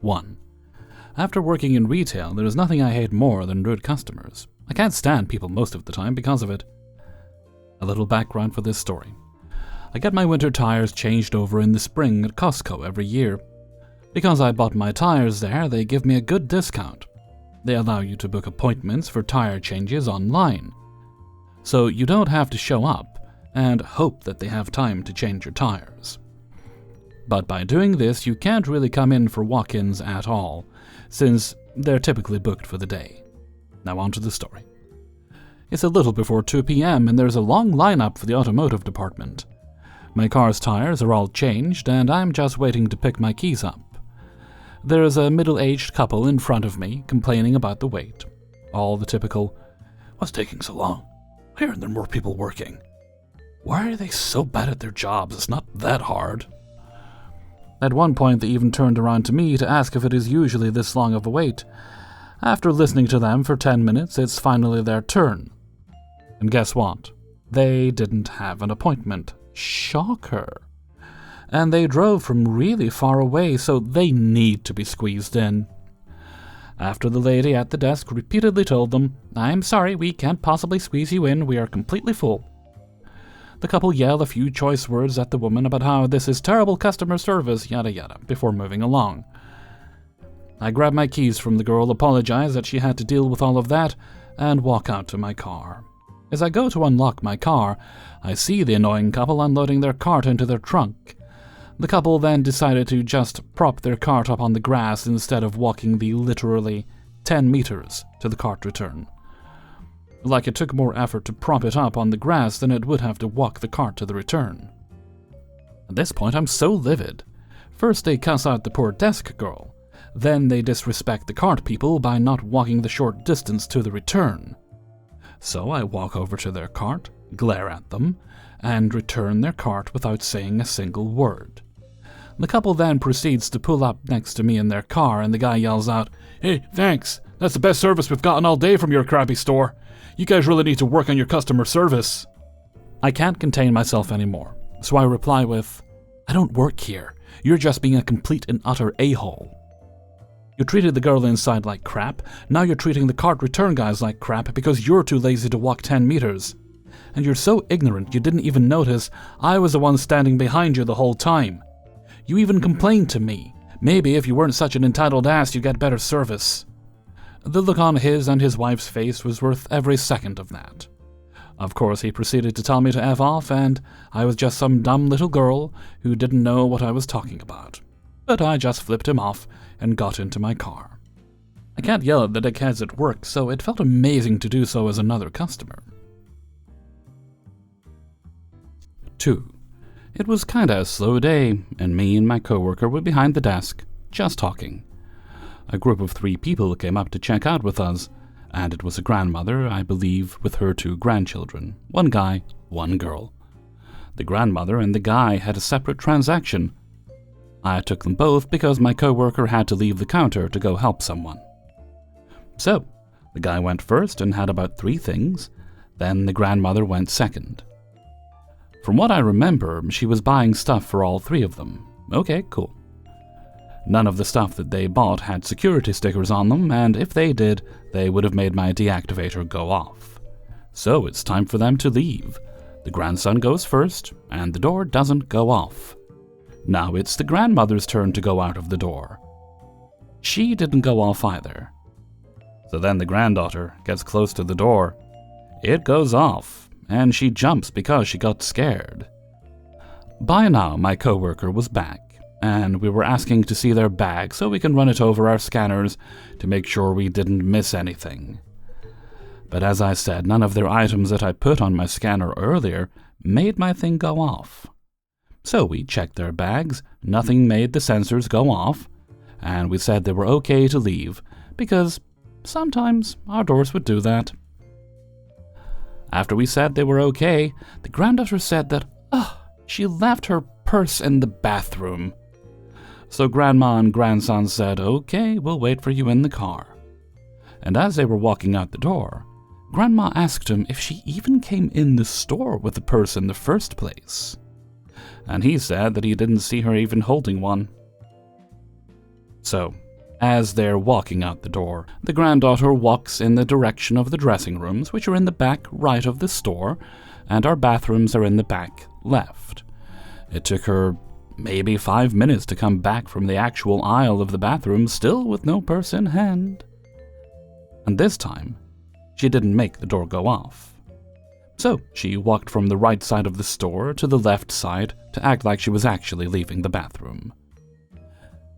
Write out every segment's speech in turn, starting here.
1. After working in retail, there is nothing I hate more than rude customers. I can't stand people most of the time because of it. A little background for this story. I get my winter tires changed over in the spring at Costco every year. Because I bought my tires there, they give me a good discount. They allow you to book appointments for tire changes online. So you don't have to show up and hope that they have time to change your tires. But by doing this, you can't really come in for walk-ins at all, since they're typically booked for the day. Now on to the story. It's a little before 2 p.m. and there's a long lineup for the automotive department. My car's tires are all changed and I'm just waiting to pick my keys up. There's a middle-aged couple in front of me complaining about the wait. All the typical, "What's taking so long? Why aren't there more people working? Why are they so bad at their jobs? It's not that hard." At one point, they even turned around to me to ask if it is usually this long of a wait. After listening to them for 10 minutes, it's finally their turn. And guess what? They didn't have an appointment. Shocker. And they drove from really far away, so they need to be squeezed in. After the lady at the desk repeatedly told them, "I'm sorry, we can't possibly squeeze you in, we are completely full." The couple yell a few choice words at the woman about how this is terrible customer service, yada yada, before moving along. I grab my keys from the girl, apologize that she had to deal with all of that, and walk out to my car. As I go to unlock my car, I see the annoying couple unloading their cart into their trunk. The couple then decided to just prop their cart up on the grass instead of walking the literally 10 meters to the cart return. Like it took more effort to prop it up on the grass than it would have to walk the cart to the return. At this point, I'm so livid. First they cuss out the poor desk girl, then they disrespect the cart people by not walking the short distance to the return. So I walk over to their cart, glare at them, and return their cart without saying a single word. The couple then proceeds to pull up next to me in their car, and the guy yells out, "Hey, thanks, that's the best service we've gotten all day from your crappy store. You guys really need to work on your customer service." I can't contain myself anymore, so I reply with, "I don't work here. You're just being a complete and utter a-hole. You treated the girl inside like crap, now you're treating the cart return guys like crap because you're too lazy to walk 10 meters. And you're so ignorant you didn't even notice I was the one standing behind you the whole time. You even complained to me. Maybe if you weren't such an entitled ass, you'd get better service." The look on his and his wife's face was worth every second of that. Of course, he proceeded to tell me to F off, and I was just some dumb little girl who didn't know what I was talking about. But I just flipped him off and got into my car. I can't yell at the dickheads at work, so it felt amazing to do so as another customer. 2. It was kinda a slow day, and me and my coworker were behind the desk, just talking. A group of 3 people came up to check out with us, and it was a grandmother, I believe, with her 2 grandchildren, 1 guy, 1 girl. The grandmother and the guy had a separate transaction. I took them both because my coworker had to leave the counter to go help someone. So, the guy went first and had about 3 things, then the grandmother went second. From what I remember, she was buying stuff for all 3 of them. Okay, cool. None of the stuff that they bought had security stickers on them, and if they did, they would have made my deactivator go off. So it's time for them to leave. The grandson goes first, and the door doesn't go off. Now it's the grandmother's turn to go out of the door. She didn't go off either. So then the granddaughter gets close to the door. It goes off, and she jumps because she got scared. By now, my coworker was back, and we were asking to see their bag so we can run it over our scanners to make sure we didn't miss anything. But as I said, none of their items that I put on my scanner earlier made my thing go off. So we checked their bags, nothing made the sensors go off, and we said they were okay to leave, because sometimes our doors would do that. After we said they were okay, the granddaughter said that, she left her purse in the bathroom. So Grandma and Grandson said, "Okay, we'll wait for you in the car." And as they were walking out the door, Grandma asked him if she even came in the store with the purse in the first place. And he said that he didn't see her even holding one. So, As they're walking out the door, the granddaughter walks in the direction of the dressing rooms, which are in the back right of the store, and our bathrooms are in the back left. It took her maybe 5 minutes to come back from the actual aisle of the bathroom, still with no purse in hand. And this time, she didn't make the door go off. So she walked from the right side of the store to the left side to act like she was actually leaving the bathroom.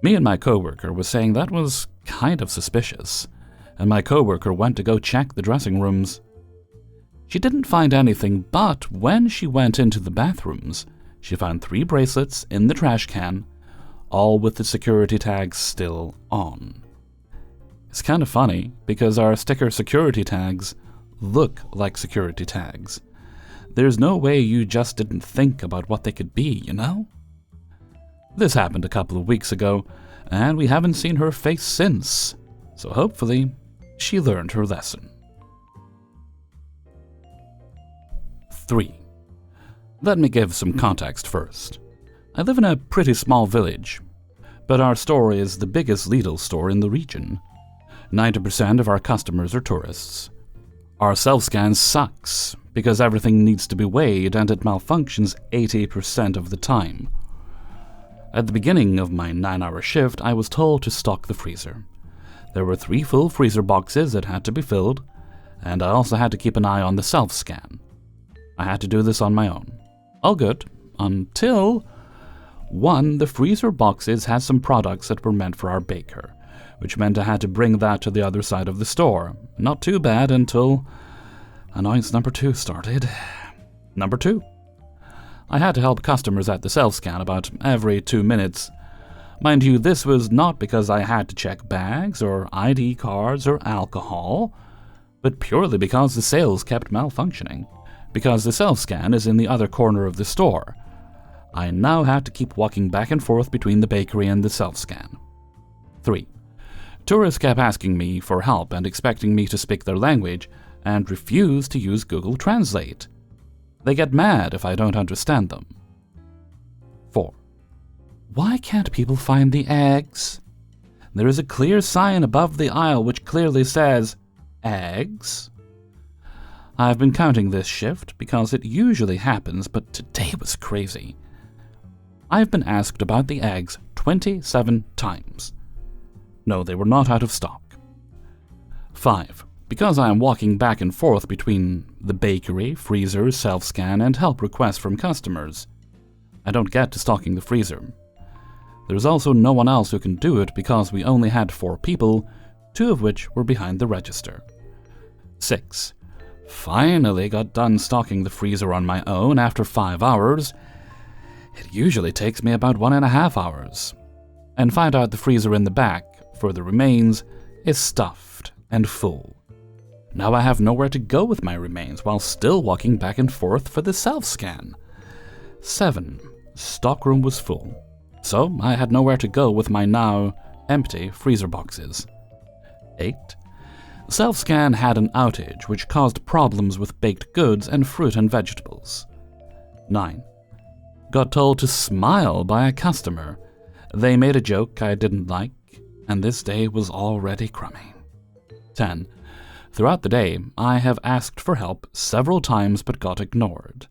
Me and my coworker was saying that was kind of suspicious, and my coworker went to go check the dressing rooms. She didn't find anything, but when she went into the bathrooms, she found 3 bracelets in the trash can, all with the security tags still on. It's kind of funny, because our sticker security tags look like security tags. There's no way you just didn't think about what they could be, you know? This happened a couple of weeks ago, and we haven't seen her face since, so hopefully she learned her lesson. 3. Let me give some context first. I live in a pretty small village, but our store is the biggest Lidl store in the region. 90% of our customers are tourists. Our self-scan sucks because everything needs to be weighed and it malfunctions 80% of the time. At the beginning of my 9-hour shift, I was told to stock the freezer. There were 3 full freezer boxes that had to be filled, and I also had to keep an eye on the self-scan. I had to do this on my own. All good, until 1, the freezer boxes had some products that were meant for our baker, which meant I had to bring that to the other side of the store. Not too bad until annoyance number 2 started. Number 2. I had to help customers at the self-scan about every 2 minutes. Mind you, this was not because I had to check bags or ID cards or alcohol, but purely because the sales kept malfunctioning. Because the self-scan is in the other corner of the store, I now had to keep walking back and forth between the bakery and the self-scan. 3. Tourists kept asking me for help and expecting me to speak their language, and refused to use Google Translate. They get mad if I don't understand them. 4. Why can't people find the eggs? There is a clear sign above the aisle which clearly says, eggs. I've been counting this shift because it usually happens, but today was crazy. I've been asked about the eggs 27 times. No, they were not out of stock. 5. Because I am walking back and forth between the bakery, freezer, self-scan, and help requests from customers, I don't get to stocking the freezer. There's also no one else who can do it because we only had 4 people, 2 of which were behind the register. 6. Finally got done stocking the freezer on my own after 5 hours. It usually takes me about 1.5 hours. And find out the freezer in the back, for the remains, is stuffed and full. Now I have nowhere to go with my remains while still walking back and forth for the self-scan. 7. Stockroom was full, so I had nowhere to go with my now empty freezer boxes. 8. Self-scan had an outage which caused problems with baked goods and fruit and vegetables. 9. Got told to smile by a customer. They made a joke I didn't like, and this day was already crummy. 10. Throughout the day, I have asked for help several times but got ignored.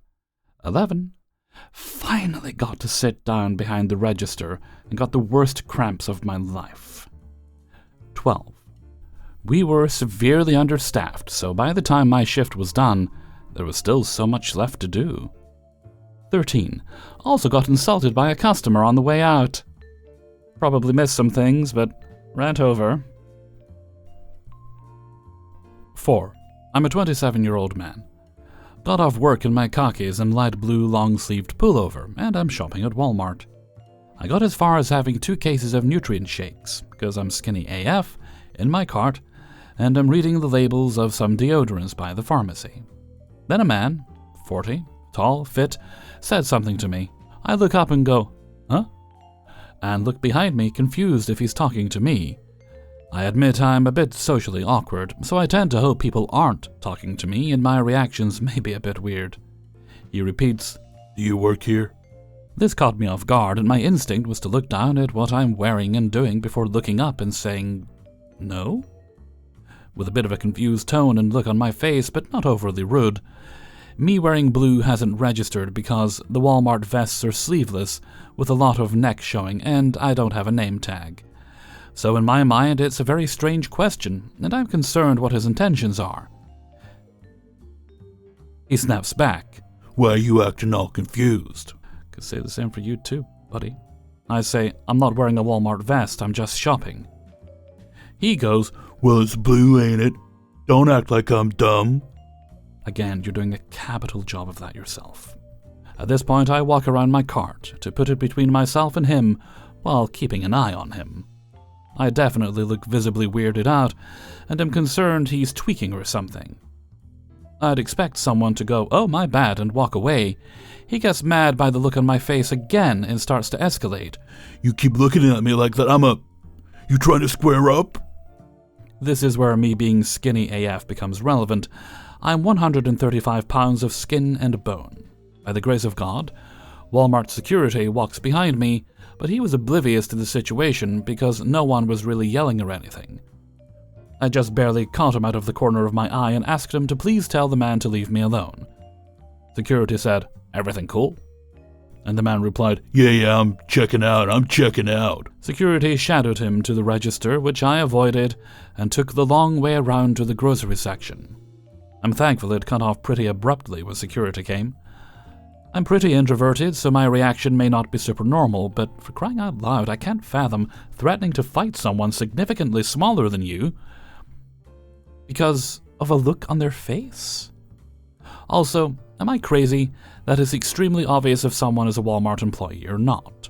11. Finally got to sit down behind the register and got the worst cramps of my life. 12. We were severely understaffed, so by the time my shift was done, there was still so much left to do. 13. Also got insulted by a customer on the way out. Probably missed some things, but rant over. 4. I'm a 27-year-old man. Got off work in my khakis and light blue long-sleeved pullover, and I'm shopping at Walmart. I got as far as having 2 cases of nutrient shakes, because I'm skinny AF, in my cart, and I'm reading the labels of some deodorants by the pharmacy. Then a man, 40, tall, fit, said something to me. I look up and go, huh? And look behind me, confused if he's talking to me. I admit I'm a bit socially awkward, so I tend to hope people aren't talking to me and my reactions may be a bit weird. He repeats, "Do you work here?" This caught me off guard, and my instinct was to look down at what I'm wearing and doing before looking up and saying, "No?" With a bit of a confused tone and look on my face, but not overly rude. Me wearing blue hasn't registered because the Walmart vests are sleeveless with a lot of neck showing, and I don't have a name tag. So in my mind, it's a very strange question, and I'm concerned what his intentions are. He snaps back. "Why are you acting all confused?" Could say the same for you too, buddy. I say, "I'm not wearing a Walmart vest, I'm just shopping." He goes, "Well, it's blue, ain't it? Don't act like I'm dumb." Again, you're doing a capital job of that yourself. At this point, I walk around my cart to put it between myself and him while keeping an eye on him. I definitely look visibly weirded out, and am concerned he's tweaking or something. I'd expect someone to go, "Oh, my bad," and walk away. He gets mad by the look on my face again and starts to escalate. "You keep looking at me like that You trying to square up?" This is where me being skinny AF becomes relevant. I'm 135 pounds of skin and bone. By the grace of God, Walmart security walks behind me, but he was oblivious to the situation because no one was really yelling or anything. I just barely caught him out of the corner of my eye and asked him to please tell the man to leave me alone. Security said, "Everything cool?" And the man replied, Yeah, I'm checking out. Security shadowed him to the register, which I avoided, and took the long way around to the grocery section. I'm thankful it cut off pretty abruptly when security came. I'm pretty introverted, so my reaction may not be super normal, but for crying out loud, I can't fathom threatening to fight someone significantly smaller than you because of a look on their face. Also, am I crazy that it's extremely obvious if someone is a Walmart employee or not?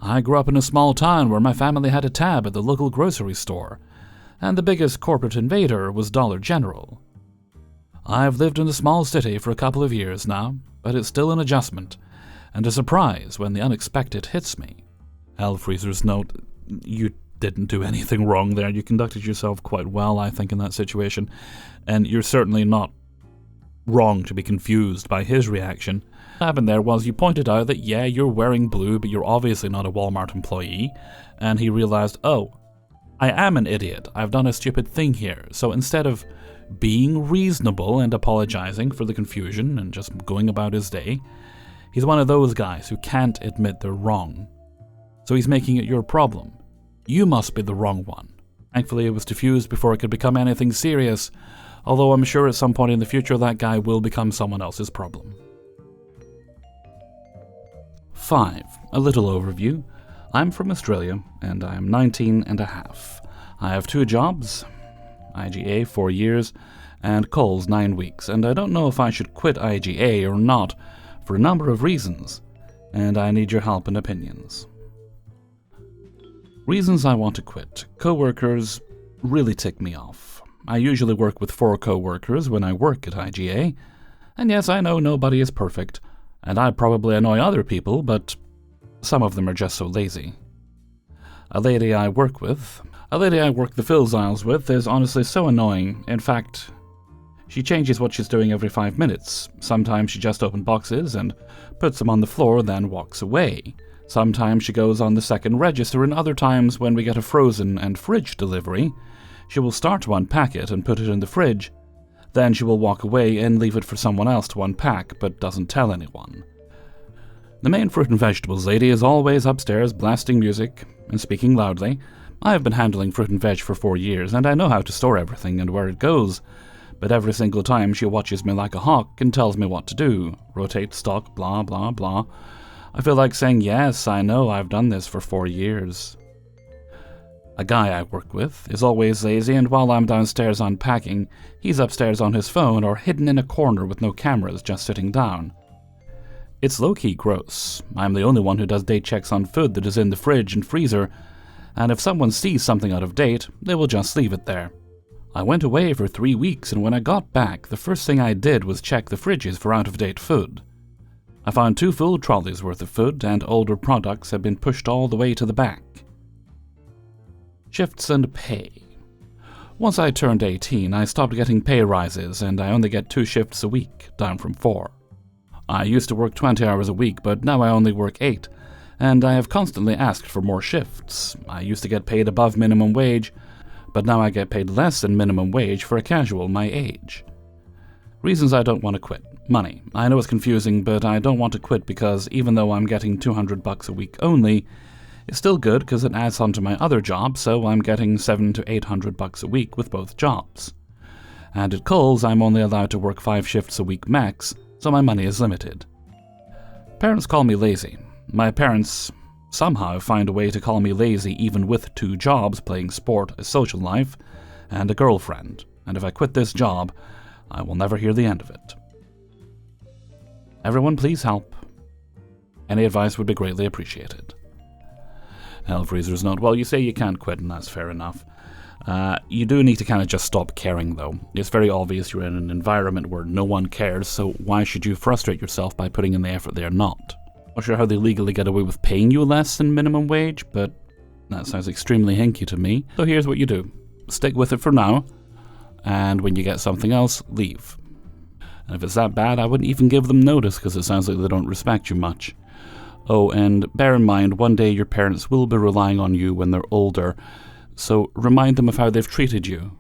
I grew up in a small town where my family had a tab at the local grocery store, and the biggest corporate invader was Dollar General. I've lived in a small city for a couple of years now, but it's still an adjustment, and a surprise when the unexpected hits me. Hellfreezer's note, you didn't do anything wrong there. You conducted yourself quite well, I think, in that situation, and you're certainly not wrong to be confused by his reaction. What happened there was you pointed out that, yeah, you're wearing blue, but you're obviously not a Walmart employee, and he realized, oh, I am an idiot. I've done a stupid thing here. So instead of being reasonable and apologizing for the confusion and just going about his day, he's one of those guys who can't admit they're wrong. So he's making it your problem. You must be the wrong one. Thankfully, it was diffused before it could become anything serious, although I'm sure at some point in the future that guy will become someone else's problem. 5. A little overview. I'm from Australia, and I'm 19 and a half. I have 2 jobs, IGA 4 years, and Coles 9 weeks, and I don't know if I should quit IGA or not for a number of reasons, and I need your help and opinions. Reasons I want to quit. Coworkers really tick me off. I usually work with 4 coworkers when I work at IGA, and yes, I know nobody is perfect, and I probably annoy other people, but some of them are just so lazy. A lady I work the fills aisles with is honestly so annoying. In fact, she changes what she's doing every 5 minutes. Sometimes she just opens boxes and puts them on the floor, then walks away. Sometimes she goes on the second register, and other times when we get a frozen and fridge delivery, she will start to unpack it and put it in the fridge. Then she will walk away and leave it for someone else to unpack, but doesn't tell anyone. The main fruit and vegetables lady is always upstairs blasting music and speaking loudly. I have been handling fruit and veg for 4 years, and I know how to store everything and where it goes, but every single time she watches me like a hawk and tells me what to do. Rotate stock, blah blah blah. I feel like saying, yes, I know, I've done this for 4 years. A guy I work with is always lazy, and while I'm downstairs unpacking, he's upstairs on his phone or hidden in a corner with no cameras, just sitting down. It's low-key gross. I'm the only one who does date checks on food that is in the fridge and freezer, and if someone sees something out of date, they will just leave it there. I went away for 3 weeks, and when I got back, the first thing I did was check the fridges for out-of-date food. I found 2 full trolleys worth of food, and older products had been pushed all the way to the back. Shifts and pay. Once I turned 18, I stopped getting pay rises, and I only get 2 shifts a week, down from 4. I used to work 20 hours a week, but now I only work 8, and I have constantly asked for more shifts. I used to get paid above minimum wage, but now I get paid less than minimum wage for a casual my age. Reasons I don't want to quit. Money. I know it's confusing, but I don't want to quit because even though I'm getting $200 a week only, it's still good because it adds on to my other job, so I'm getting $700 to $800 a week with both jobs. And at Coles, I'm only allowed to work 5 shifts a week max, so my money is limited. Parents call me lazy. My parents somehow find a way to call me lazy even with 2 jobs, playing sport, a social life, and a girlfriend. And if I quit this job, I will never hear the end of it. Everyone please help. Any advice would be greatly appreciated. Hellfreezer's note, well, you say you can't quit, and that's fair enough. You do need to kind of just stop caring, though. It's very obvious you're in an environment where no one cares, so why should you frustrate yourself by putting in the effort they're not? Not sure how they legally get away with paying you less than minimum wage, but that sounds extremely hinky to me. So here's what you do. Stick with it for now, and when you get something else, leave. And if it's that bad, I wouldn't even give them notice, because it sounds like they don't respect you much. Oh, and bear in mind, one day your parents will be relying on you when they're older, so remind them of how they've treated you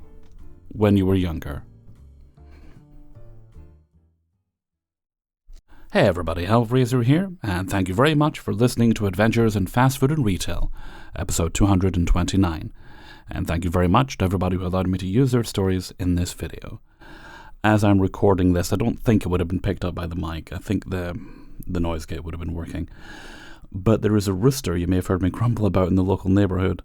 when you were younger. Hey everybody, Hellfreezer here, and thank you very much for listening to Adventures in Fast Food and Retail, episode 229. And thank you very much to everybody who allowed me to use their stories in this video. As I'm recording this, I don't think it would have been picked up by the mic. I think the noise gate would have been working. But there is a rooster you may have heard me grumble about in the local neighborhood.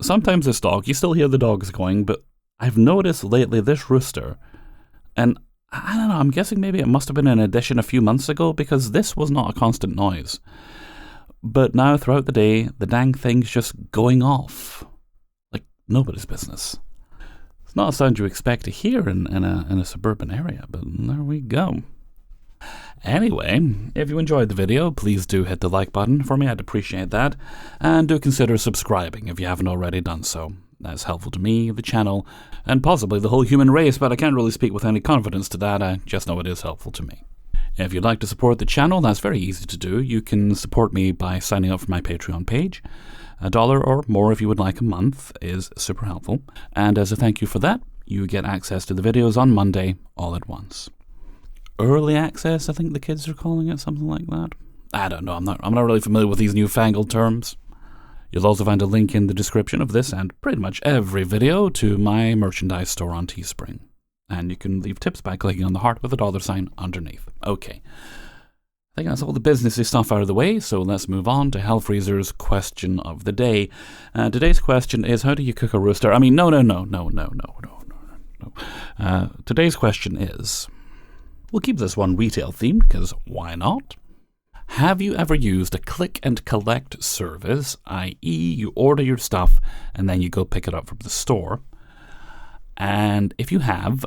Sometimes this dog, you still hear the dogs going, but I've noticed lately this rooster, and I don't know, I'm guessing maybe it must have been an addition a few months ago, because this was not a constant noise. But now, throughout the day, the dang thing's just going off. Like nobody's business. It's not a sound you expect to hear in a suburban area, but there we go. Anyway, if you enjoyed the video, please do hit the like button for me, I'd appreciate that, and do consider subscribing if you haven't already done so. That's helpful to me, the channel, and possibly the whole human race, but I can't really speak with any confidence to that, I just know it is helpful to me. If you'd like to support the channel, that's very easy to do. You can support me by signing up for my Patreon page. $1 or more if you would like a month is super helpful, and as a thank you for that, you get access to the videos on Monday all at once. Early access, I think the kids are calling it, something like that. I don't know, I'm not really familiar with these newfangled terms. You'll also find a link in the description of this and pretty much every video to my merchandise store on Teespring. And you can leave tips by clicking on the heart with a $sign underneath. Okay. I think that's all the businessy stuff out of the way, so let's move on to Hellfreezer's question of the day. Today's question is, how do you cook a rooster? I mean, no. Today's question is, we'll keep this one retail themed, because why not? Have you ever used a click and collect service, i.e. you order your stuff and then you go pick it up from the store? And if you have,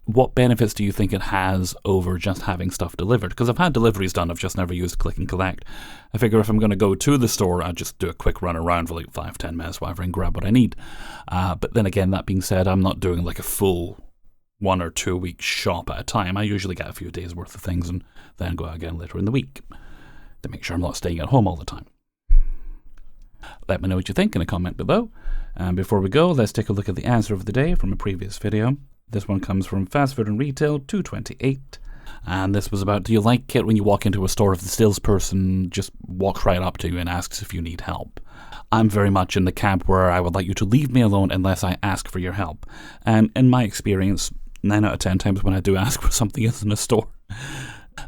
what benefits do you think it has over just having stuff delivered? Because I've had deliveries done, I've just never used click and collect. I figure if I'm going to go to the store, I'll just do a quick run around for like 5-10 minutes, whatever, and grab what I need. But then again, that being said, I'm not doing like a full 1 or 2 week shop at a time. I usually get a few days worth of things and then go out again later in the week to make sure I'm not staying at home all the time. Let me know what you think in a comment below. And before we go, let's take a look at the answer of the day from a previous video. This one comes from Fast Food and Retail 228. And this was about, do you like it when you walk into a store if the salesperson just walks right up to you and asks if you need help? I'm very much in the camp where I would like you to leave me alone unless I ask for your help. And in my experience, 9 out of 10 times when I do ask for something in a store,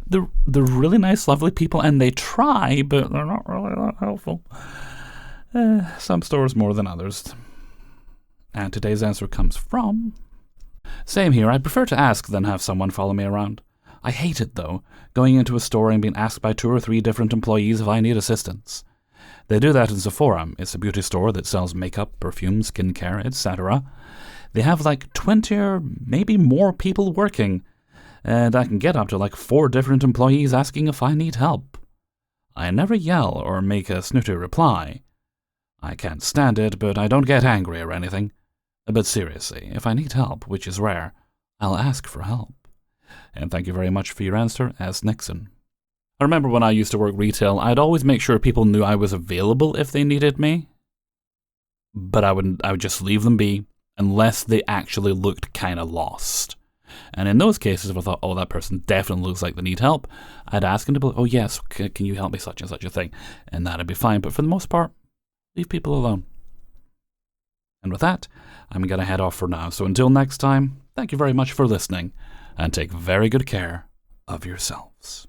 they're really nice, lovely people, and they try, but they're not really that helpful. Some stores more than others. And today's answer comes from... Same here, I'd prefer to ask than have someone follow me around. I hate it, though, going into a store and being asked by 2 or 3 different employees if I need assistance. They do that in Sephora. It's a beauty store that sells makeup, perfume, skincare, etc. They have like 20 or maybe more people working, and I can get up to like 4 different employees asking if I need help. I never yell or make a snooty reply. I can't stand it, but I don't get angry or anything. But seriously, if I need help, which is rare, I'll ask for help. And thank you very much for your answer, S. Nixon. I remember when I used to work retail, I'd always make sure people knew I was available if they needed me. But I would just leave them be unless they actually looked kind of lost. And in those cases, if I thought, oh, that person definitely looks like they need help, I'd ask them to be like, oh yes, can you help me such and such a thing? And that'd be fine. But for the most part, leave people alone. And with that, I'm going to head off for now. So until next time, thank you very much for listening, and take very good care of yourselves.